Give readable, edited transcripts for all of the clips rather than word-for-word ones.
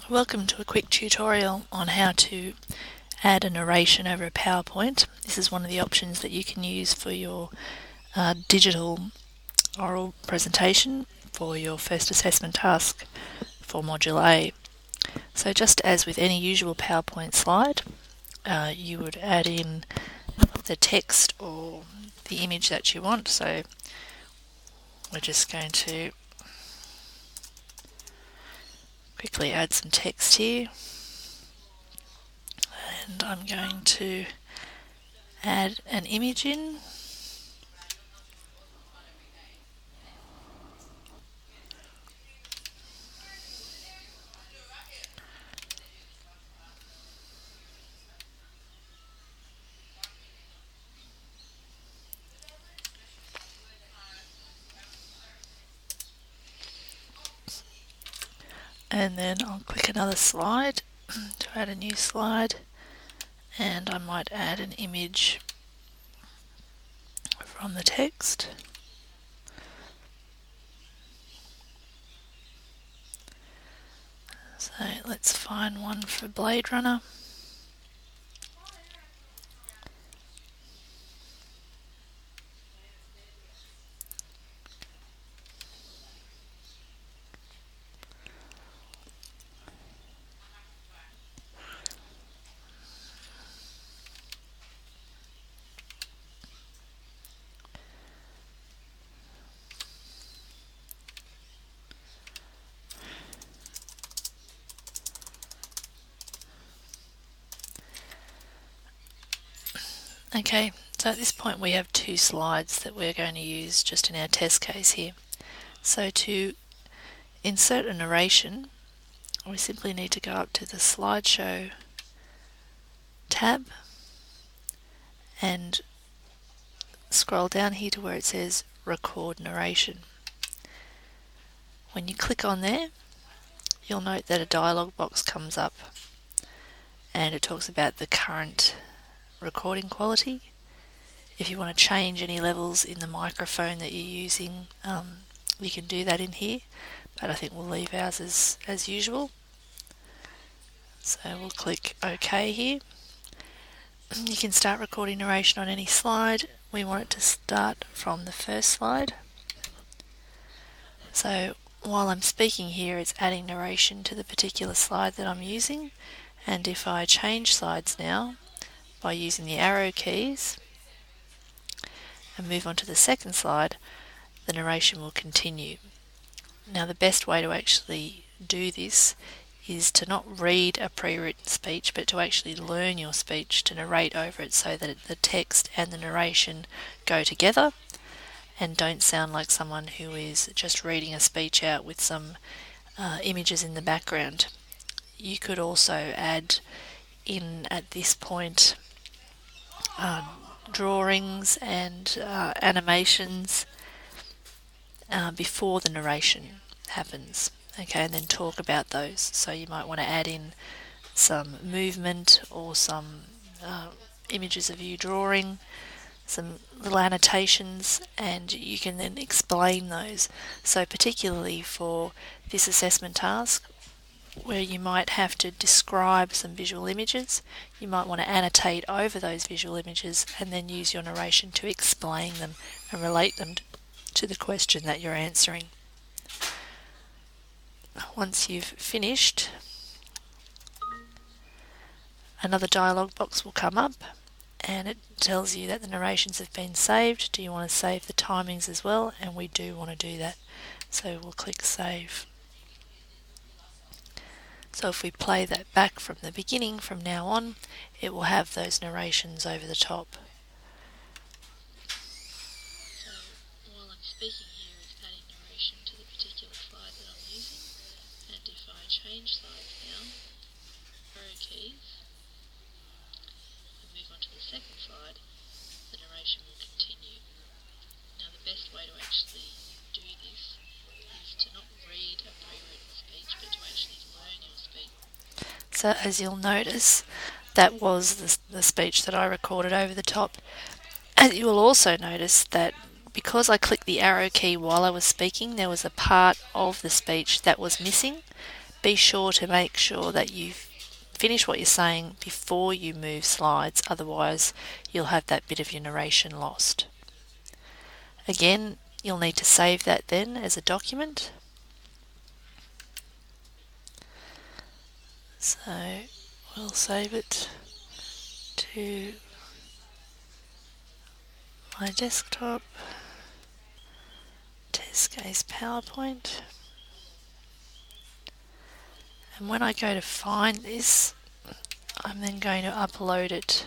Welcome to a quick tutorial on how to add a narration over a PowerPoint. This is one of the options that you can use for your digital oral presentation for your first assessment task for Module A. So just as with any usual PowerPoint slide, you would add in the text or the image that you want. So we're just going to quickly add some text here, and I'm going to add an image in. And then I'll click another slide to add a new slide, and I might add an image from the text. So let's find one for Blade Runner. Okay, so at this point we have two slides that we're going to use just in our test case here. So to insert a narration, we simply need to go up to the slideshow tab and scroll down here to where it says record narration. When you click on there, you'll note that a dialog box comes up and it talks about the current recording quality. If you want to change any levels in the microphone that you're using, you can do that in here, but I think we'll leave ours as usual. So we'll click OK here. You can start recording narration on any slide. We want it to start from the first slide. So while I'm speaking here, it's adding narration to the particular slide that I'm using, and if I change slides now by using the arrow keys and move on to the second slide, the narration will continue. Now the best way to actually do this is to not read a pre-written speech, but to actually learn your speech, to narrate over it so that the text and the narration go together and don't sound like someone who is just reading a speech out with some images in the background. You could also add in at this point drawings and animations before the narration happens. Okay, and then talk about those. So you might want to add in some movement or some images of you drawing, some little annotations, and you can then explain those. So particularly for this assessment task, where you might have to describe some visual images, you might want to annotate over those visual images and then use your narration to explain them and relate them to the question that you're answering. Once you've finished, another dialog box will come up and it tells you that the narrations have been saved. Do you want to save the timings as well? And we do want to do that. So we'll click Save. So if we play that back from the beginning, from now on, it will have those narrations over the top. So while I'm speaking here, it's adding narration to the particular slide that I'm using. And if I change slides now, arrow keys, and move on to the second slide, the narration will continue. Now the best way to actually do this is to not read a pre-written speech, but to actually learn your speech. So as you'll notice, that was the speech that I recorded over the top. And you will also notice that because I clicked the arrow key while I was speaking, there was a part of the speech that was missing. be sure to make sure that you finish what you're saying before you move slides, otherwise you'll have that bit of your narration lost. Again, you'll need to save that then as a document. So we'll save it to my desktop, test case PowerPoint. And when I go to find this, I'm then going to upload it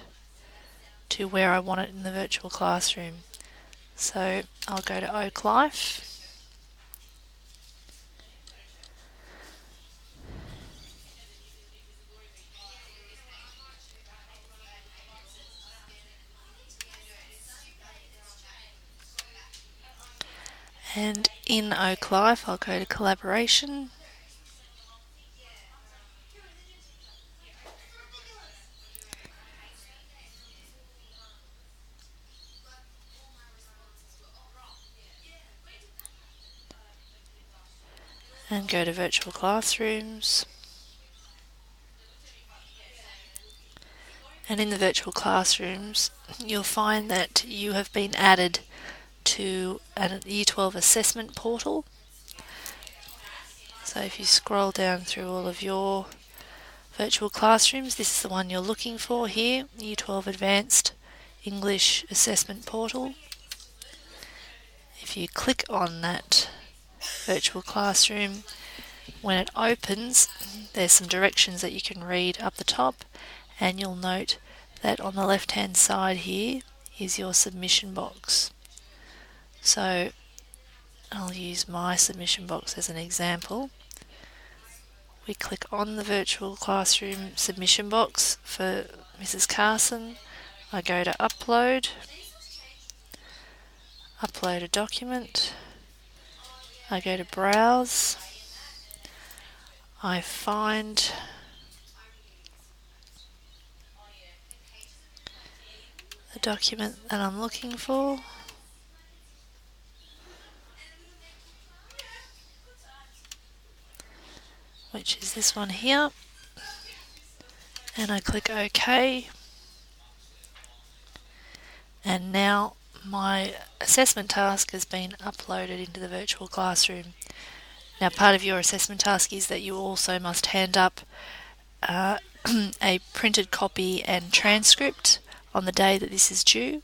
to where I want it in the virtual classroom. So I'll go to Oak Life. And in Oak Life, I'll go to Collaboration. And go to Virtual Classrooms. And in the Virtual Classrooms, you'll find that you have been added to a Year 12 assessment portal. So if you scroll down through all of your virtual classrooms, this is the one you're looking for here, Year 12 Advanced English Assessment Portal. If you click on that virtual classroom, when it opens, there's some directions that you can read up the top, and you'll note that on the left hand side here is your submission box. So I'll use my submission box as an example. We click on the virtual classroom submission box for Mrs. Carson. I go to upload a document. I go to browse. I find the document that I'm looking for. Which is this one here. And I click OK. And now my assessment task has been uploaded into the virtual classroom. Now, part of your assessment task is that you also must hand up a printed copy and transcript on the day that this is due,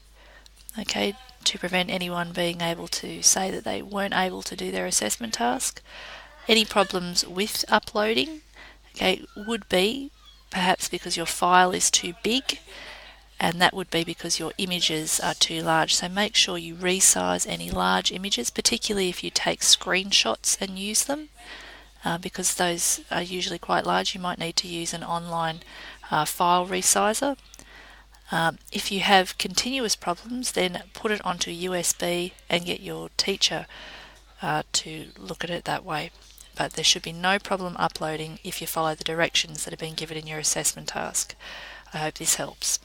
okay, to prevent anyone being able to say that they weren't able to do their assessment task. Any problems with uploading, okay, would be perhaps because your file is too big, and that would be because your images are too large. So make sure you resize any large images, particularly if you take screenshots and use them, because those are usually quite large. You might need to use an online file resizer. If you have continuous problems, then put it onto USB and get your teacher to look at it that way. But there should be no problem uploading if you follow the directions that have been given in your assessment task. I hope this helps.